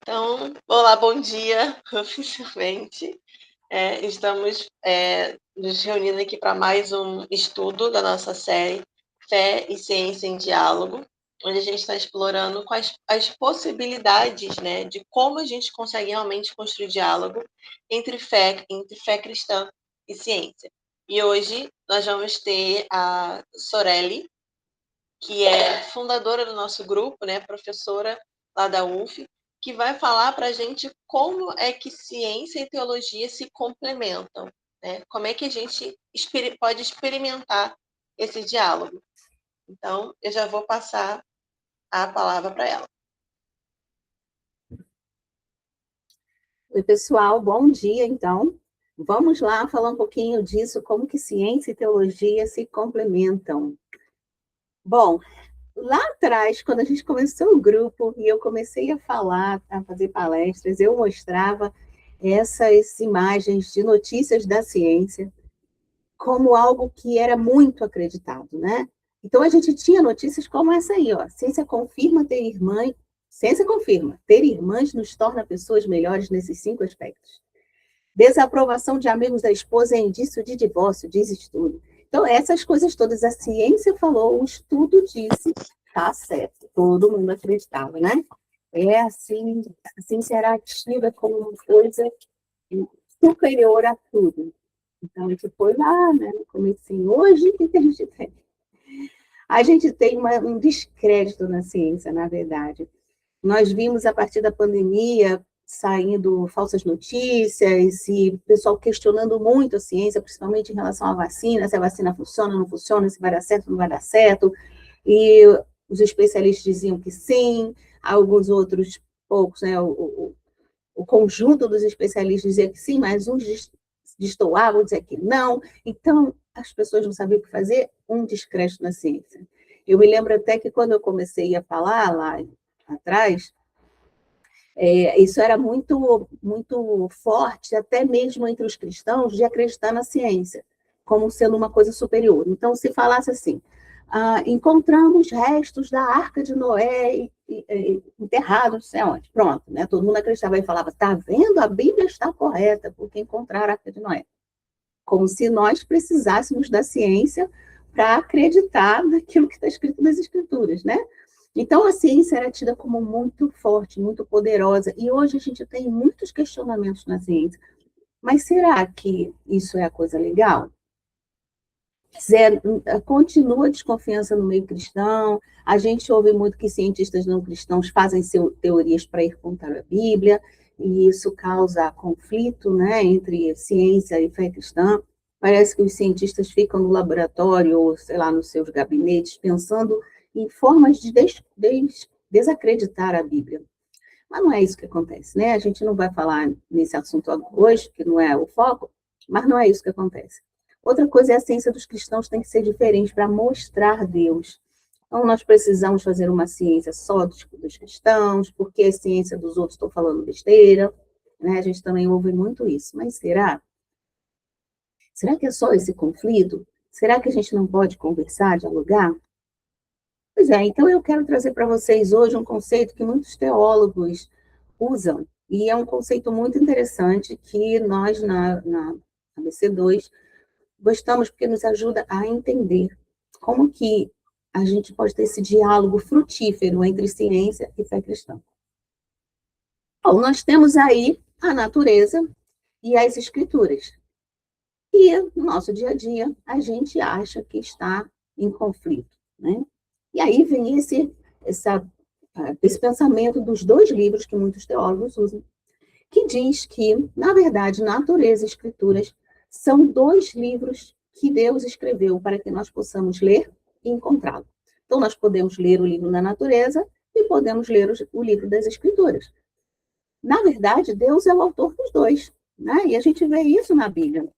Então, olá, bom dia, oficialmente. Estamos nos reunindo aqui para mais um estudo da nossa série Fé e Ciência em Diálogo, onde a gente está explorando quais as possibilidades, né, de como a gente consegue realmente construir diálogo entre fé cristã e ciência. E hoje nós vamos ter a Sorelli, que é fundadora do nosso grupo, né, professora lá da UF, que vai falar para a gente como é que ciência e teologia se complementam, né? Como é que a gente pode experimentar esse diálogo. Então, eu já vou passar a palavra para ela. Oi, pessoal, bom dia, então. Vamos lá falar um pouquinho disso, como que ciência e teologia se complementam. Bom, lá atrás, quando a gente começou o grupo e eu comecei a falar, a fazer palestras, eu mostrava essas imagens de notícias da ciência como algo que era muito acreditado, né? Então a gente tinha notícias como essa aí, ó. Ciência confirma, ter irmãs nos torna pessoas melhores nesses 5 aspectos. Desaprovação de amigos da esposa é indício de divórcio, diz estudo. Então, essas coisas todas, a ciência falou, o estudo disse, tá certo. Todo mundo acreditava, né? É assim, a ciência era ativa como uma coisa superior a tudo. Então, a gente foi lá, né, no comecinho. Hoje, o que a gente tem? A gente tem um descrédito na ciência, na verdade. Nós vimos, a partir da pandemia, saindo falsas notícias e o pessoal questionando muito a ciência, principalmente em relação à vacina, se a vacina funciona, não funciona, se vai dar certo, não vai dar certo. E os especialistas diziam que sim, alguns outros, poucos, né, o conjunto dos especialistas dizia que sim, mas uns destoavam, diziam que não. Então, as pessoas não sabiam o que fazer, um descrédito na ciência. Eu me lembro até que quando eu comecei a falar lá atrás, isso era muito, muito forte, até mesmo entre os cristãos, de acreditar na ciência como sendo uma coisa superior. Então, se falasse assim, encontramos restos da Arca de Noé enterrados, não sei onde. Pronto, né? Todo mundo acreditava e falava, está vendo? A Bíblia está correta, porque encontraram a Arca de Noé. Como se nós precisássemos da ciência para acreditar naquilo que está escrito nas Escrituras, né? Então, a ciência era tida como muito forte, muito poderosa, e hoje a gente tem muitos questionamentos na ciência. Mas será que isso é a coisa legal? Continua a desconfiança no meio cristão, a gente ouve muito que cientistas não cristãos fazem teorias para ir contra a Bíblia, e isso causa conflito, né, entre ciência e fé cristã. Parece que os cientistas ficam no laboratório, ou sei lá, nos seus gabinetes, pensando em formas de desacreditar a Bíblia. Mas não é isso que acontece, né? A gente não vai falar nesse assunto hoje, que não é o foco, mas não é isso que acontece. Outra coisa é a ciência dos cristãos tem que ser diferente para mostrar Deus. Então, nós precisamos fazer uma ciência só dos cristãos, porque a ciência dos outros estou falando besteira, né? A gente também ouve muito isso. Mas será? Será que é só esse conflito? Será que a gente não pode conversar, dialogar? Pois é, então eu quero trazer para vocês hoje um conceito que muitos teólogos usam, e é um conceito muito interessante que nós, na ABC2, gostamos porque nos ajuda a entender como que a gente pode ter esse diálogo frutífero entre ciência e fé cristã. Bom, nós temos aí a natureza e as escrituras. E no nosso dia a dia, a gente acha que está em conflito, né? E aí vem esse pensamento dos 2 livros que muitos teólogos usam, que diz que, na verdade, natureza e escrituras são 2 livros que Deus escreveu para que nós possamos ler e encontrá-lo. Então, nós podemos ler o livro da natureza e podemos ler o livro das escrituras. Na verdade, Deus é o autor dos 2, né? E a gente vê isso na Bíblia.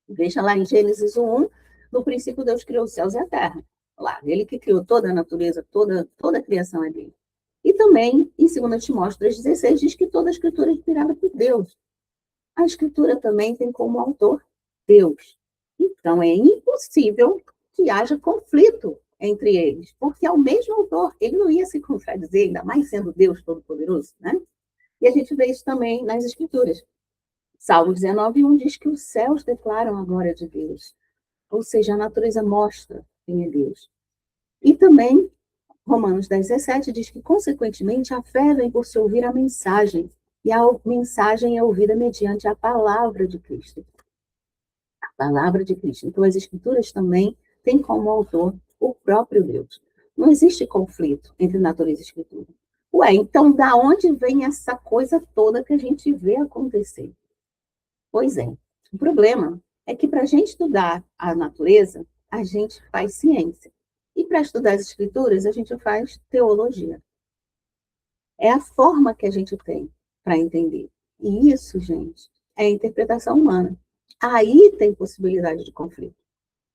Veja lá em Gênesis 1, no princípio Deus criou os céus e a terra. Lá, ele que criou toda a natureza, toda a criação é dele. E também, em 2 Timóteo 3,16, diz que toda a escritura é inspirada por Deus. A escritura também tem como autor Deus. Então, é impossível que haja conflito entre eles, porque é o mesmo autor, ele não ia se contradizer, ainda mais sendo Deus Todo-Poderoso, né? E a gente vê isso também nas Escrituras. Salmo 19:1 diz que os céus declaram a glória de Deus, ou seja, a natureza mostra quem é Deus. E também, Romanos 10:17 diz que, consequentemente, a fé vem por se ouvir a mensagem, e a mensagem é ouvida mediante a palavra de Cristo. A palavra de Cristo. Então, as Escrituras também têm como autor o próprio Deus. Não existe conflito entre natureza e Escritura. Ué, então, da onde vem essa coisa toda que a gente vê acontecer? Pois é, o problema é que para a gente estudar a natureza, a gente faz ciência. E para estudar as escrituras, a gente faz teologia. É a forma que a gente tem para entender. E isso, gente, é a interpretação humana. Aí tem possibilidade de conflito.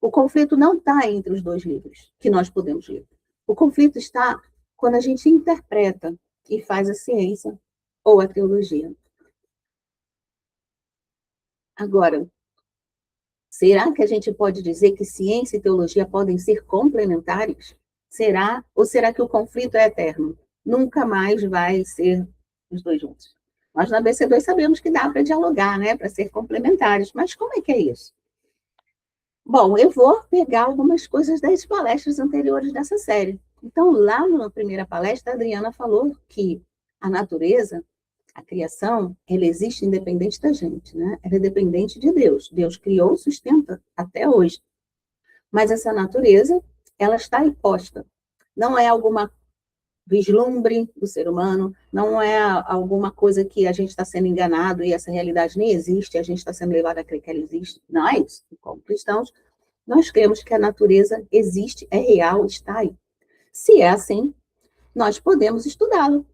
O conflito não está entre os dois livros que nós podemos ler. O conflito está quando a gente interpreta e faz a ciência ou a teologia. Agora, será que a gente pode dizer que ciência e teologia podem ser complementares? Será? Ou será que o conflito é eterno? Nunca mais vai ser os dois juntos. Nós na BC2 sabemos que dá para dialogar, né? Para ser complementares. Mas como é que é isso? Bom, eu vou pegar algumas coisas das palestras anteriores dessa série. Então, lá na primeira palestra, a Adriana falou que a natureza, a criação, ela existe independente da gente, né? Ela é dependente de Deus. Deus criou e sustenta até hoje. Mas essa natureza, ela está imposta. Não é alguma vislumbre do ser humano, não é alguma coisa que a gente está sendo enganado e essa realidade nem existe, a gente está sendo levado a crer que ela existe. Não é isso. Como cristãos, nós cremos que a natureza existe, é real, está aí. Se é assim, nós podemos estudá-lo.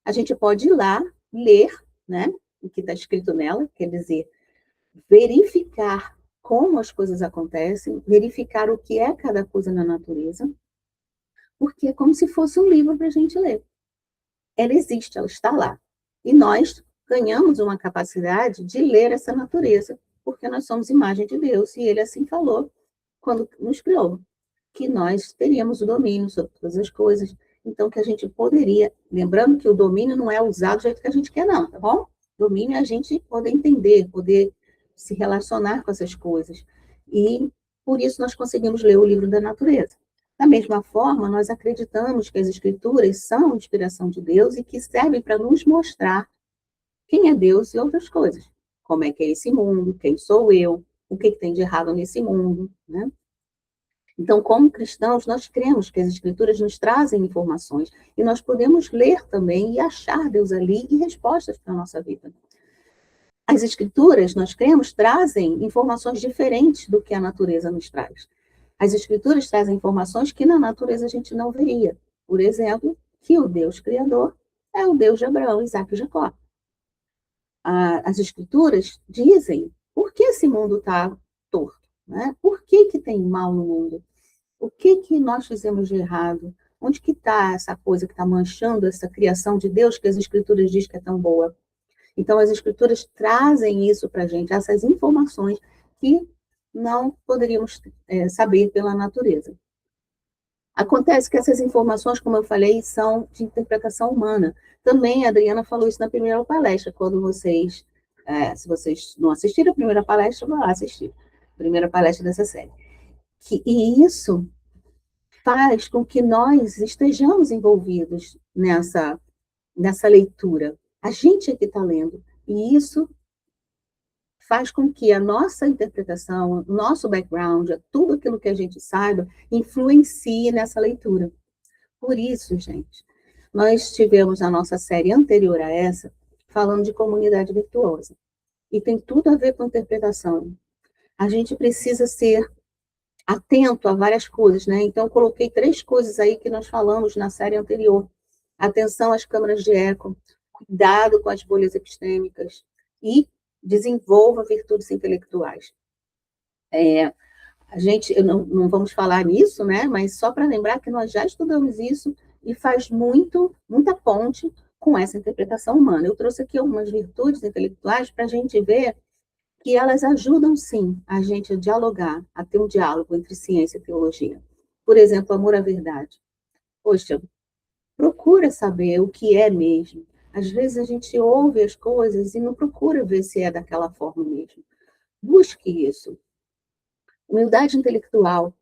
A gente pode ir lá, ler, né, o que está escrito nela, quer dizer, verificar como as coisas acontecem, verificar o que é cada coisa na natureza, porque é como se fosse um livro para a gente ler. Ela existe, ela está lá. E nós ganhamos uma capacidade de ler essa natureza, porque nós somos imagem de Deus, e ele assim falou quando nos criou, que nós teríamos o domínio sobre todas as coisas, então que a gente poderia, lembrando que o domínio não é usado do jeito que a gente quer não, tá bom? Domínio é a gente poder entender, poder se relacionar com essas coisas, e por isso nós conseguimos ler o livro da natureza. Da mesma forma, nós acreditamos que as escrituras são inspiração de Deus e que servem para nos mostrar quem é Deus e outras coisas. Como é que é esse mundo, quem sou eu, o que tem de errado nesse mundo, né? Então, como cristãos, nós cremos que as escrituras nos trazem informações e nós podemos ler também e achar Deus ali e respostas para a nossa vida. As escrituras, nós cremos, trazem informações diferentes do que a natureza nos traz. As escrituras trazem informações que na natureza a gente não veria. Por exemplo, que o Deus Criador é o Deus de Abraão, Isaac e Jacó. As escrituras dizem por que esse mundo está torto, né? Por que tem mal no mundo? O que nós fizemos de errado? Onde que está essa coisa que está manchando essa criação de Deus que as escrituras dizem que é tão boa? Então, as escrituras trazem isso para a gente, essas informações que não poderíamos saber pela natureza. Acontece que essas informações, como eu falei, são de interpretação humana. Também a Adriana falou isso na primeira palestra, quando vocês, se vocês não assistiram a primeira palestra, vão lá assistir. Primeira palestra dessa série. E isso faz com que nós estejamos envolvidos nessa leitura. A gente é que está lendo. E isso faz com que a nossa interpretação, o nosso background, tudo aquilo que a gente saiba, influencie nessa leitura. Por isso, gente, nós tivemos a nossa série anterior a essa, falando de comunidade virtuosa. E tem tudo a ver com interpretação. A gente precisa ser atento a várias coisas, né? Então, eu coloquei 3 coisas aí que nós falamos na série anterior. Atenção às câmaras de eco, cuidado com as bolhas epistêmicas e desenvolva virtudes intelectuais. A gente, não vamos falar nisso, né? Mas só para lembrar que nós já estudamos isso e faz muita ponte com essa interpretação humana. Eu trouxe aqui algumas virtudes intelectuais para a gente ver que elas ajudam, sim, a gente a dialogar, a ter um diálogo entre ciência e teologia. Por exemplo, amor à verdade. Poxa, procura saber o que é mesmo. Às vezes a gente ouve as coisas e não procura ver se é daquela forma mesmo. Busque isso. Humildade intelectual.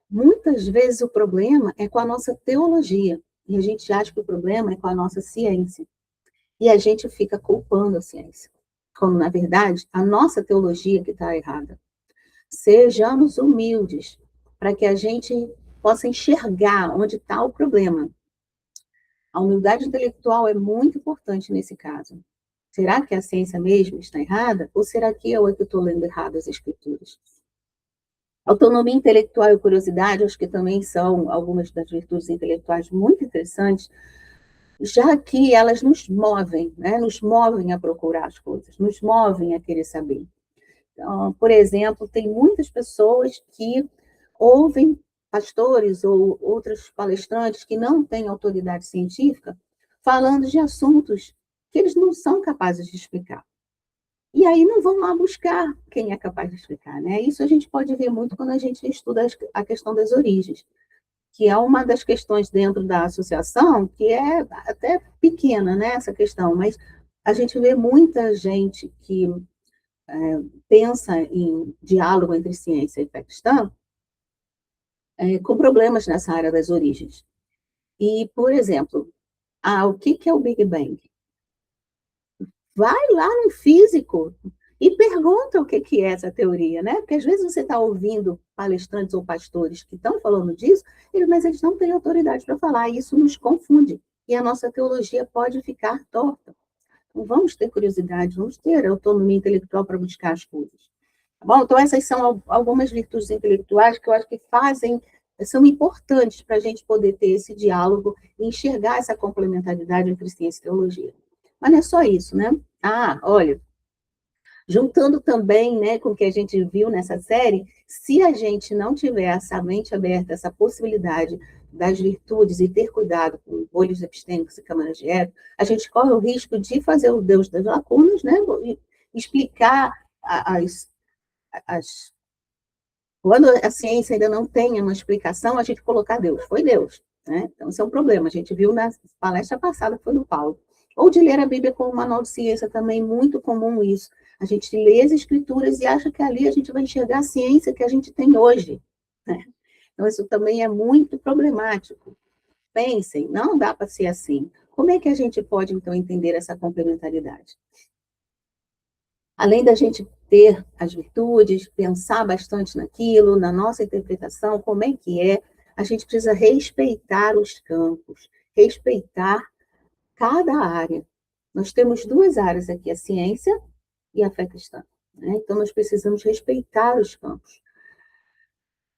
Muitas vezes o problema é com a nossa teologia, e a gente acha que o problema é com a nossa ciência. E a gente fica culpando a ciência, quando, na verdade, a nossa teologia que está errada. Sejamos humildes, para que a gente possa enxergar onde está o problema. A humildade intelectual é muito importante nesse caso. Será que a ciência mesmo está errada? Ou será que eu é que estou lendo errado as escrituras? Autonomia intelectual e curiosidade, acho que também são algumas das virtudes intelectuais muito interessantes, já que elas nos movem, né? Nos movem a procurar as coisas, nos movem a querer saber. Então, por exemplo, tem muitas pessoas que ouvem pastores ou outros palestrantes que não têm autoridade científica falando de assuntos que eles não são capazes de explicar. E aí não vão lá buscar quem é capaz de explicar, né? Isso a gente pode ver muito quando a gente estuda a questão das origens, que é uma das questões dentro da associação, que é até pequena, né, essa questão, mas a gente vê muita gente que pensa em diálogo entre ciência e fé cristã com problemas nessa área das origens. E, por exemplo, o que é o Big Bang? Vai lá no físico e pergunta o que é essa teoria, né? Porque às vezes você está ouvindo palestrantes ou pastores que estão falando disso, mas eles não têm autoridade para falar, e isso nos confunde. E a nossa teologia pode ficar torta. Então, vamos ter curiosidade, vamos ter autonomia intelectual para buscar as coisas. Tá bom? Então, essas são algumas virtudes intelectuais que eu acho que são importantes para a gente poder ter esse diálogo e enxergar essa complementaridade entre ciência e teologia. Mas não é só isso, né? Olha, juntando também, né, com o que a gente viu nessa série, se a gente não tiver essa mente aberta, essa possibilidade das virtudes e ter cuidado com olhos epistêmicos e câmaras de eco, a gente corre o risco de fazer o Deus das lacunas, né, e explicar as... Quando a ciência ainda não tem uma explicação, a gente colocar Deus. Foi Deus, né? Então, isso é um problema. A gente viu na palestra passada, que foi do Paulo. Ou de ler a Bíblia como manual de ciência, também muito comum isso. A gente lê as escrituras e acha que ali a gente vai enxergar a ciência que a gente tem hoje, né? Então, isso também é muito problemático. Pensem, não dá para ser assim. Como é que a gente pode, então, entender essa complementaridade? Além da gente ter as virtudes, pensar bastante naquilo, na nossa interpretação, como é que é, a gente precisa respeitar os campos, respeitar cada área. Nós temos duas áreas aqui, a ciência e a fé cristã, né? Então, nós precisamos respeitar os campos.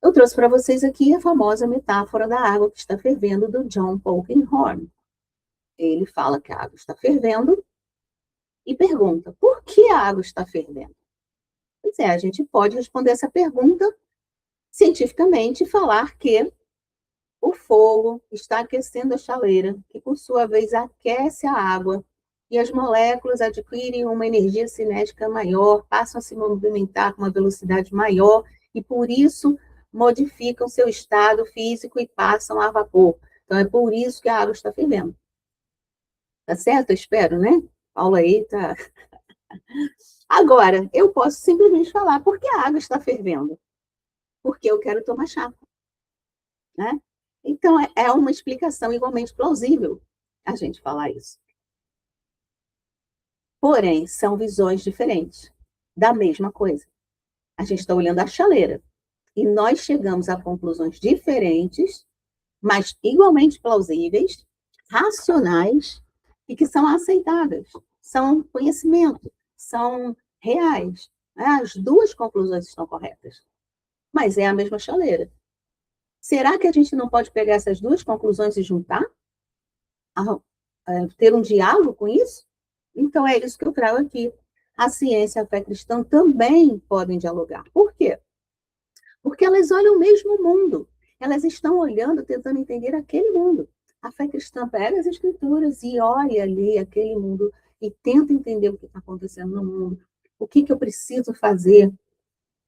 Eu trouxe para vocês aqui a famosa metáfora da água que está fervendo, do John Polkinghorne. Ele fala que a água está fervendo e pergunta, por que a água está fervendo? Pois é, a gente pode responder essa pergunta cientificamente e falar que o fogo está aquecendo a chaleira, que por sua vez aquece a água, e as moléculas adquirem uma energia cinética maior, passam a se movimentar com uma velocidade maior, e por isso modificam seu estado físico e passam a vapor. Então, é por isso que a água está fervendo. Tá certo? Eu espero, né? Paulo aí tá... Agora, eu posso simplesmente falar, por que a água está fervendo? Porque eu quero tomar chá, né? Então, é uma explicação igualmente plausível a gente falar isso. Porém, são visões diferentes da mesma coisa. A gente está olhando a chaleira e nós chegamos a conclusões diferentes, mas igualmente plausíveis, racionais e que são aceitáveis. São conhecimento, são reais. As duas conclusões estão corretas, mas é a mesma chaleira. Será que a gente não pode pegar essas duas conclusões e juntar? Ter um diálogo com isso? Então, é isso que eu trago aqui. A ciência e a fé cristã também podem dialogar. Por quê? Porque elas olham o mesmo mundo. Elas estão olhando, tentando entender aquele mundo. A fé cristã pega as escrituras e olha ali aquele mundo e tenta entender o que está acontecendo no mundo. O que eu preciso fazer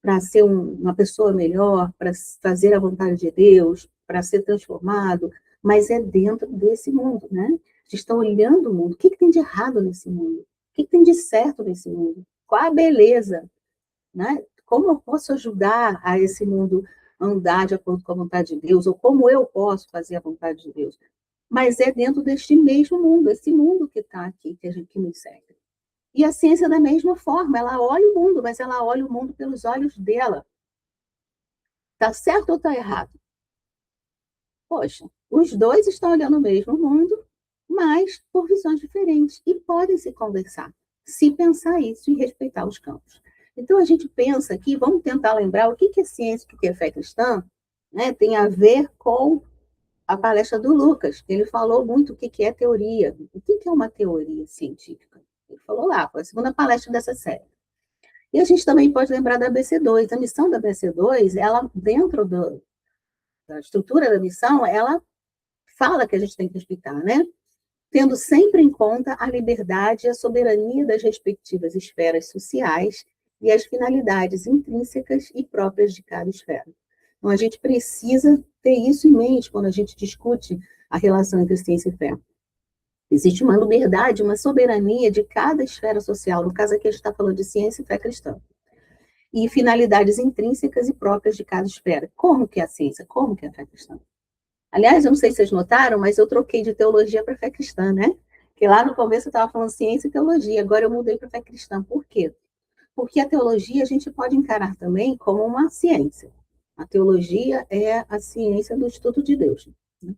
para ser uma pessoa melhor, para fazer a vontade de Deus, para ser transformado, mas é dentro desse mundo, né? Vocês estão olhando o mundo. O que tem de errado nesse mundo? O que tem de certo nesse mundo? Qual a beleza? Né? Como eu posso ajudar a esse mundo a andar de acordo com a vontade de Deus? Ou como eu posso fazer a vontade de Deus? Mas é dentro deste mesmo mundo, esse mundo que está aqui, que nos segue. E a ciência, da mesma forma, ela olha o mundo, mas ela olha o mundo pelos olhos dela. Está certo ou está errado? Poxa, os dois estão olhando o mesmo mundo, mas por visões diferentes. E podem se conversar, se pensar isso e respeitar os campos. Então, a gente pensa aqui, vamos tentar lembrar o que é ciência e o que é fé cristã, né? Tem a ver com a palestra do Lucas, que ele falou muito o que é teoria, o que é uma teoria científica. Ele falou lá, foi a segunda palestra dessa série. E a gente também pode lembrar da BC2. A missão da BC2, ela, dentro da estrutura da missão, ela fala que a gente tem que respeitar, né? Tendo sempre em conta a liberdade e a soberania das respectivas esferas sociais e as finalidades intrínsecas e próprias de cada esfera. Então, a gente precisa ter isso em mente quando a gente discute a relação entre ciência e fé. Existe uma liberdade, uma soberania de cada esfera social. No caso aqui, a gente está falando de ciência e fé cristã. E finalidades intrínsecas e próprias de cada esfera. Como que é a ciência? Como que é a fé cristã? Aliás, eu não sei se vocês notaram, mas eu troquei de teologia para fé cristã, né? Porque lá no começo eu estava falando ciência e teologia, agora eu mudei para fé cristã. Por quê? Porque a teologia a gente pode encarar também como uma ciência. A teologia é a ciência do estudo de Deus. Né?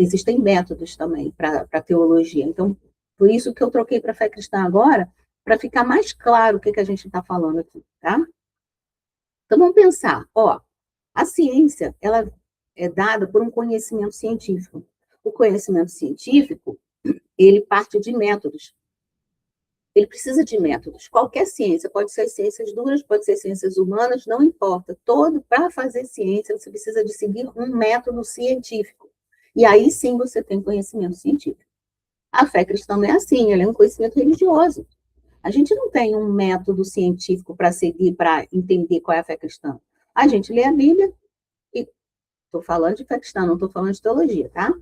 Existem métodos também para a teologia. Então, por isso que eu troquei para fé cristã agora, para ficar mais claro o que a gente está falando aqui, tá? Então, vamos pensar. A ciência, ela é dada por um conhecimento científico. O conhecimento científico, ele parte de métodos. Ele precisa de métodos. Qualquer ciência, pode ser ciências duras, pode ser ciências humanas, não importa. Para fazer ciência, você precisa de seguir um método científico. E aí sim você tem conhecimento científico. A fé cristã não é assim, ela é um conhecimento religioso. A gente não tem um método científico para seguir, para entender qual é a fé cristã. A gente lê a Bíblia, e estou falando de fé cristã, não estou falando de teologia, tá?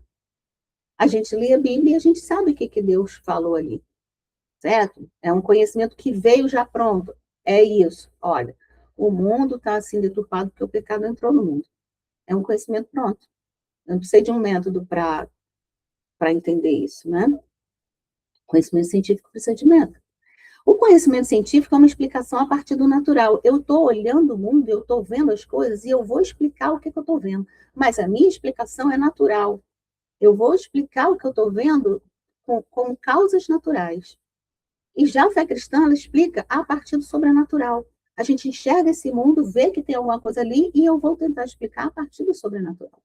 A gente lê a Bíblia e a gente sabe o que Deus falou ali. Certo? É um conhecimento que veio já pronto. É isso. Olha, o mundo está assim deturpado porque o pecado entrou no mundo. É um conhecimento pronto. Eu não preciso de um método para entender isso, né? O conhecimento científico precisa de método. O conhecimento científico é uma explicação a partir do natural. Eu estou olhando o mundo, eu estou vendo as coisas e eu vou explicar o que eu estou vendo. Mas a minha explicação é natural. Eu vou explicar o que eu estou vendo com causas naturais. E já a fé cristã, ela explica a partir do sobrenatural. A gente enxerga esse mundo, vê que tem alguma coisa ali, e eu vou tentar explicar a partir do sobrenatural.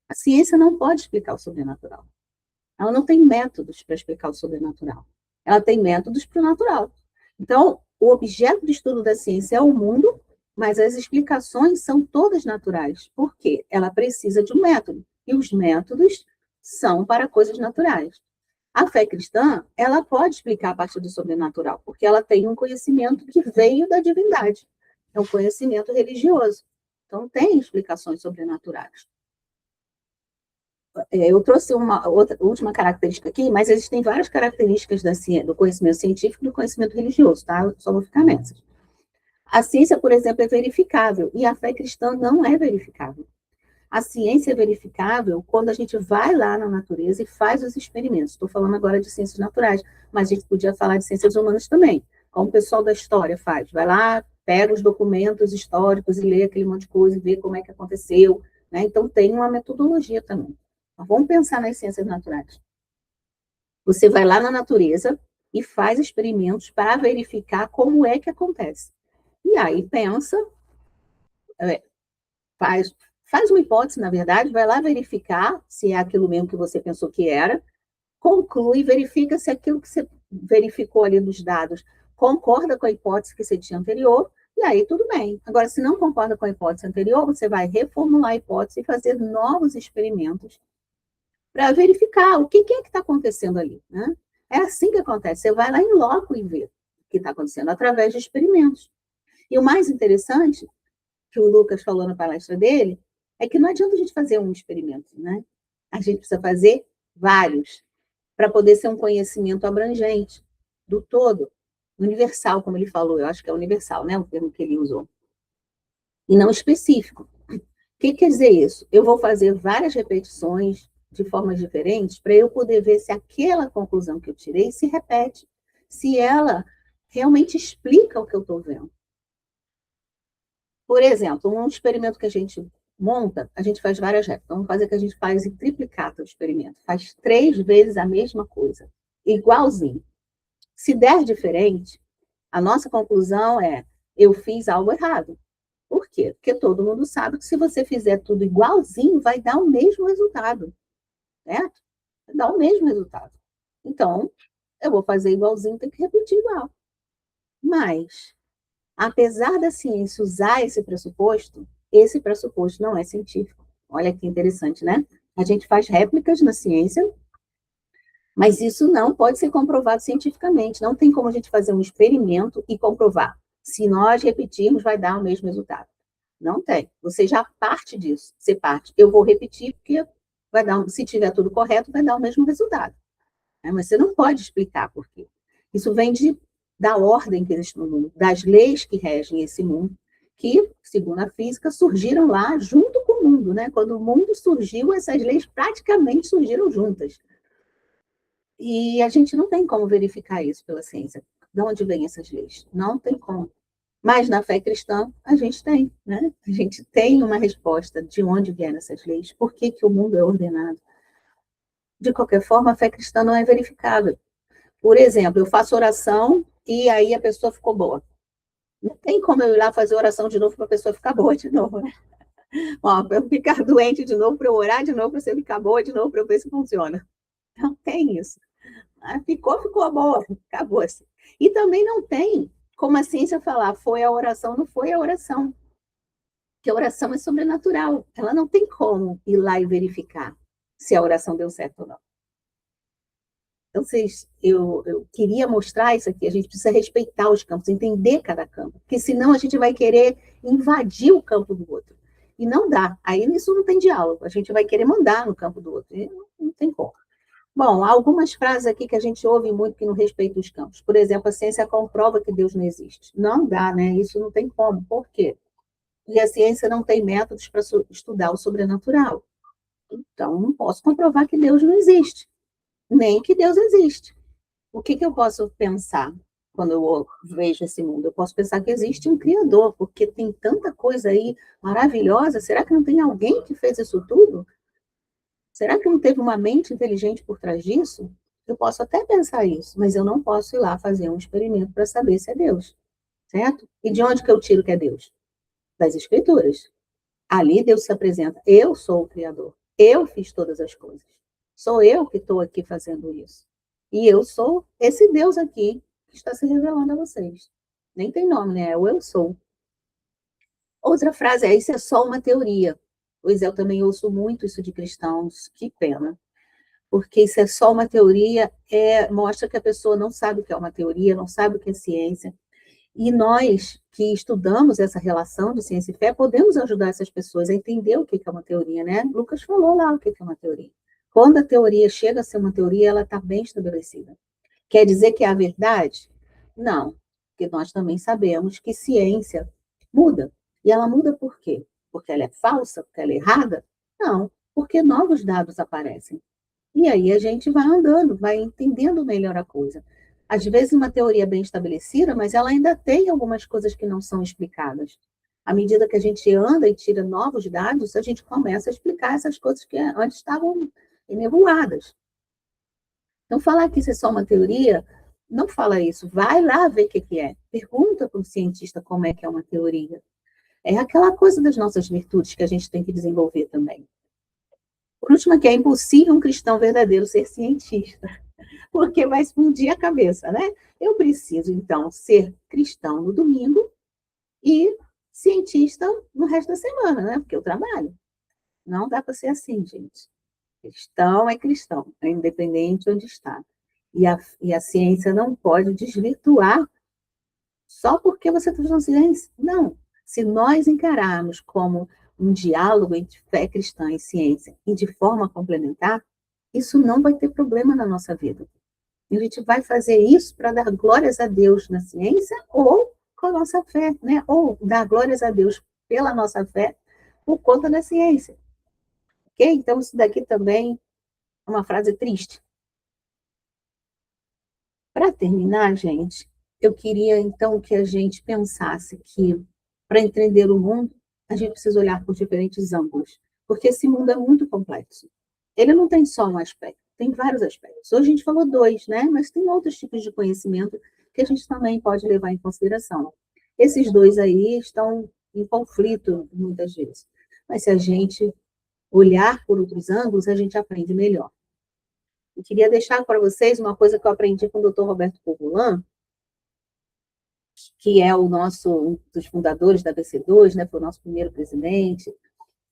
A ciência não pode explicar o sobrenatural. Ela não tem métodos para explicar o sobrenatural. Ela tem métodos para o natural. Então, o objeto de estudo da ciência é o mundo, mas as explicações são todas naturais. Por quê? Ela precisa de um método. E os métodos são para coisas naturais. A fé cristã, ela pode explicar a partir do sobrenatural, porque ela tem um conhecimento que veio da divindade. É um conhecimento religioso. Então, tem explicações sobrenaturais. Eu trouxe uma última característica aqui, mas existem várias características do conhecimento científico e do conhecimento religioso, tá? Eu só vou ficar nessas. A ciência, por exemplo, é verificável, e a fé cristã não é verificável. A ciência é verificável quando a gente vai lá na natureza e faz os experimentos. Estou falando agora de ciências naturais, mas a gente podia falar de ciências humanas também, como o pessoal da história faz. Vai lá, pega os documentos históricos e lê aquele monte de coisa e vê como é que aconteceu. Né? Então, tem uma metodologia também. Então, vamos pensar nas ciências naturais. Você vai lá na natureza e faz experimentos para verificar como é que acontece. E aí pensa, faz uma hipótese, na verdade, vai lá verificar se é aquilo mesmo que você pensou que era, conclui, verifica se aquilo que você verificou ali dos dados concorda com a hipótese que você tinha anterior, e aí tudo bem. Agora, se não concorda com a hipótese anterior, você vai reformular a hipótese e fazer novos experimentos para verificar o que é que está acontecendo ali. Né? É assim que acontece. Você vai lá em loco e vê o que está acontecendo através de experimentos. E o mais interessante, que o Lucas falou na palestra dele, é que não adianta a gente fazer um experimento, né? A gente precisa fazer vários. para poder ser um conhecimento abrangente do todo, universal, como ele falou, eu acho que é universal, né, o termo que ele usou, e não específico. O que quer dizer isso? Eu vou fazer várias repetições de formas diferentes para eu poder ver se aquela conclusão que eu tirei se repete, se ela realmente explica o que eu estou vendo. Por exemplo, um experimento que a gente monta, a gente faz várias réplicas. Vamos fazer que a gente faz em triplicata o experimento. Faz 3 vezes a mesma coisa, igualzinho. Se der diferente, a nossa conclusão é: eu fiz algo errado. Por quê? Porque todo mundo sabe que se você fizer tudo igualzinho, vai dar o mesmo resultado, certo? Vai dar o mesmo resultado. Então, eu vou fazer igualzinho, tem que repetir igual. Mas, apesar da ciência usar esse pressuposto não é científico. Olha que interessante, né? A gente faz réplicas na ciência, mas isso não pode ser comprovado cientificamente. Não tem como a gente fazer um experimento e comprovar. Se nós repetirmos, vai dar o mesmo resultado. Não tem. Você já parte disso. Você parte. Eu vou repetir porque vai dar, se tiver tudo correto, vai dar o mesmo resultado. Mas você não pode explicar por quê. Isso vem da ordem que existe no mundo, das leis que regem esse mundo, que, segundo a física, surgiram lá junto com o mundo, né? Quando o mundo surgiu, essas leis praticamente surgiram juntas. E a gente não tem como verificar isso pela ciência. De onde vêm essas leis? Não tem como. Mas na fé cristã, a gente tem, né? A gente tem uma resposta de onde vieram essas leis, por que, que o mundo é ordenado. De qualquer forma, a fé cristã não é verificável. Por exemplo, eu faço oração e aí a pessoa ficou boa. Não tem como eu ir lá fazer oração de novo para a pessoa ficar boa de novo, né? Ó, para eu ficar doente de novo, para eu orar de novo, para você ficar boa de novo, para eu ver se funciona. Não tem isso. Ficou boa, acabou-se. E também não tem como a ciência falar, foi a oração, não foi a oração. Porque a oração é sobrenatural. Ela não tem como ir lá e verificar se a oração deu certo ou não. Então, eu queria mostrar isso aqui. A gente precisa respeitar os campos, entender cada campo. Porque senão a gente vai querer invadir o campo do outro. E não dá. Aí nisso não tem diálogo. A gente vai querer mandar no campo do outro. E não tem como. Bom, há algumas frases aqui que a gente ouve muito que não respeitam os campos. Por exemplo, a ciência comprova que Deus não existe. Não dá, né? Isso não tem como. Por quê? Porque a ciência não tem métodos para estudar o sobrenatural. Então, não posso comprovar que Deus não existe, nem que Deus existe. O que eu posso pensar quando eu vejo esse mundo? Eu posso pensar que existe um Criador, porque tem tanta coisa aí maravilhosa. Será que não tem alguém que fez isso tudo? Será que não teve uma mente inteligente por trás disso? Eu posso até pensar isso, mas eu não posso ir lá fazer um experimento para saber se é Deus, certo? E de onde que eu tiro que é Deus? Das Escrituras. Ali Deus se apresenta, eu sou o Criador, eu fiz todas as coisas. Sou eu que estou aqui fazendo isso. E eu sou esse Deus aqui que está se revelando a vocês. Nem tem nome, né? É o eu sou. Outra frase é, isso é só uma teoria. Pois eu também ouço muito isso de cristãos, que pena. Porque isso é só uma teoria, mostra que a pessoa não sabe o que é uma teoria, não sabe o que é ciência. E nós que estudamos essa relação de ciência e fé, podemos ajudar essas pessoas a entender o que é uma teoria, né? Lucas falou lá o que é uma teoria. Quando a teoria chega a ser uma teoria, ela está bem estabelecida. Quer dizer que é a verdade? Não, porque nós também sabemos que ciência muda. E ela muda por quê? Porque ela é falsa? Porque ela é errada? Não, porque novos dados aparecem. E aí a gente vai andando, vai entendendo melhor a coisa. Às vezes uma teoria bem estabelecida, mas ela ainda tem algumas coisas que não são explicadas. À medida que a gente anda e tira novos dados, a gente começa a explicar essas coisas que antes estavam enevoadas. Então, falar que isso é só uma teoria, não fala isso. Vai lá ver o que é. Pergunta para um cientista como é que é uma teoria. É aquela coisa das nossas virtudes que a gente tem que desenvolver também. Por último, aqui, é impossível um cristão verdadeiro ser cientista, porque vai explodir a cabeça, né? Eu preciso, então, ser cristão no domingo e cientista no resto da semana, né? Porque eu trabalho. Não dá para ser assim, gente. Cristão é cristão, é independente de onde está. E a ciência não pode desvirtuar só porque você está fazendo ciência. Não. Se nós encararmos como um diálogo entre fé cristã e ciência, e de forma complementar, isso não vai ter problema na nossa vida. A gente vai fazer isso para dar glórias a Deus na ciência ou com a nossa fé, né? Ou dar glórias a Deus pela nossa fé por conta da ciência. Ok? Então, isso daqui também é uma frase triste. Para terminar, gente, eu queria então que a gente pensasse que para entender o mundo, a gente precisa olhar por diferentes ângulos, porque esse mundo é muito complexo. Ele não tem só um aspecto, tem vários aspectos. Hoje a gente falou dois, né? Mas tem outros tipos de conhecimento que a gente também pode levar em consideração. Esses dois aí estão em conflito muitas vezes. Mas se a gente olhar por outros ângulos, a gente aprende melhor. Eu queria deixar para vocês uma coisa que eu aprendi com o Dr. Roberto Pogolan, que é um dos fundadores da BC2, né, foi o nosso primeiro presidente,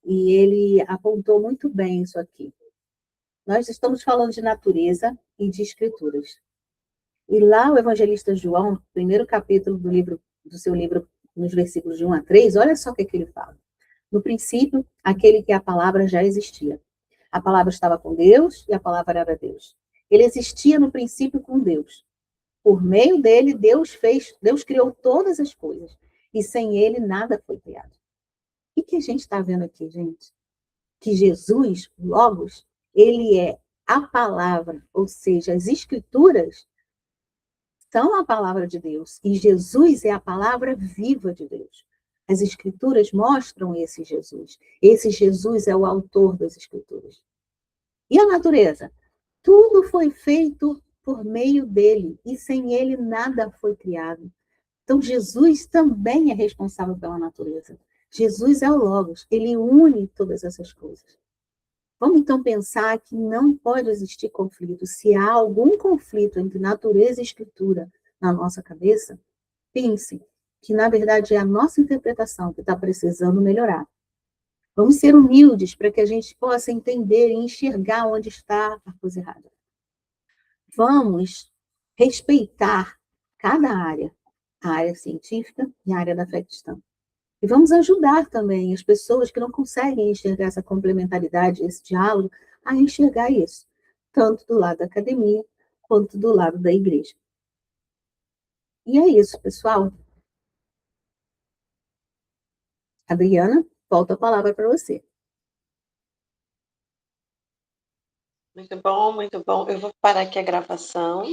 e ele apontou muito bem isso aqui. Nós estamos falando de natureza e de escrituras. E lá o evangelista João, no primeiro capítulo do seu livro, nos versículos de 1 a 3, olha só o que ele fala. No princípio, aquele que a palavra já existia. A palavra estava com Deus e a palavra era Deus. Ele existia no princípio com Deus. Por meio dele, Deus criou todas as coisas. E sem ele, nada foi criado. O que a gente está vendo aqui, gente? Que Jesus, Logos, ele é a palavra, ou seja, as escrituras são a palavra de Deus. E Jesus é a palavra viva de Deus. As escrituras mostram esse Jesus. Esse Jesus é o autor das escrituras. E a natureza? Tudo foi feito por meio dele, e sem ele nada foi criado. Então, Jesus também é responsável pela natureza. Jesus é o Logos, ele une todas essas coisas. Vamos então pensar que não pode existir conflito. Se há algum conflito entre natureza e escritura na nossa cabeça, pense que, na verdade, é a nossa interpretação que está precisando melhorar. Vamos ser humildes para que a gente possa entender e enxergar onde está a coisa errada. Vamos respeitar cada área, a área científica e a área da fé cristã. E vamos ajudar também as pessoas que não conseguem enxergar essa complementaridade, esse diálogo, a enxergar isso, tanto do lado da academia quanto do lado da igreja. E é isso, pessoal. Adriana, volta a palavra para você. Muito bom, muito bom. Eu vou parar aqui a gravação.